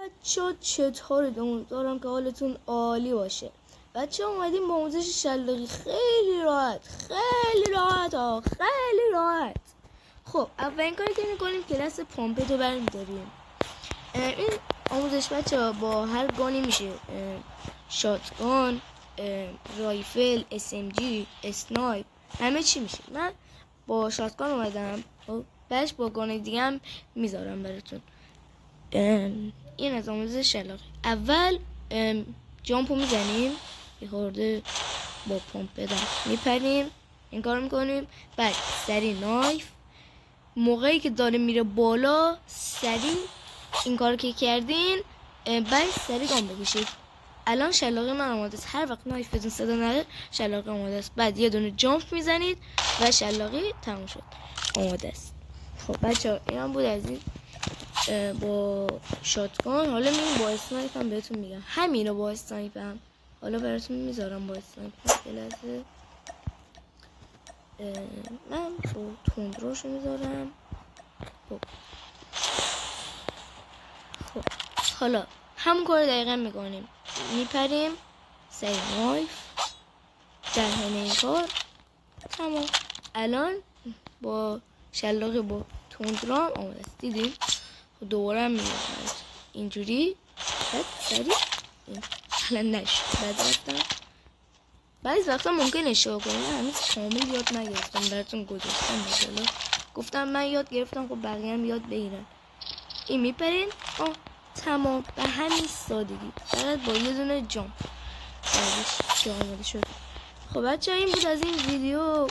بچه‌ها چطورید؟ امیدوارم که حالتون عالی باشه. بچه‌ها اومدیم با آموزش شلاقی خیلی راحت خیلی راحت. خب اولین کاری که می‌کنیم کلاس پامپت رو برمی‌داریم. این آموزش بچه‌ها با هر گانی میشه، شاتگان، رایفل، SMG، اسنایپ، همه چی میشه. من با شاتگان اومدم، بعدش با گان دیگه هم میذارم براتون. این از آموزش شلاقی. اول جامپو میزنیم، یه خورده با پمپ بدم میپریم، این کار میکنیم. بعد سری نایف، موقعی که داره میره بالا سری این کار که کردین بعد سری گام بکشید. الان شلاقی من آماده است. هر وقت نایف بدون صدا نره شلاقی آماده است. بعد یه دونه جامپ میزنید و شلاقی تموم شد، آماده است. خب بچه‌ها این هم بود از این با شاتگان. حالا میریم با اسنایپ هم بهتون میگم. همینو با اسنایپ هم حالا براتون میذارم. با اسنایپ یه لحظه من با تندروشو میذارم. خب حالا همون کار دقیقا میکنیم، میپریم سری نایف در حین این کار تمام. الان با شلاقی با تندرام آماده است. دیدیم؟ دوباره هم میگم اینجوری بعد سری الان نشد. بعد رفتم بعضی وقتا ممکن اشتباه کنم. من هنوز کامل یاد نگرفتم، براتون گذاشتم مثلا گفتم من یاد گرفتم، خب بقیه هم یاد بگیرن. این میپرین تمام، به همین سادگی، فقط با یه دونه جامپ بعدش که آماده شد. خب بچه این بود از این ویدیو.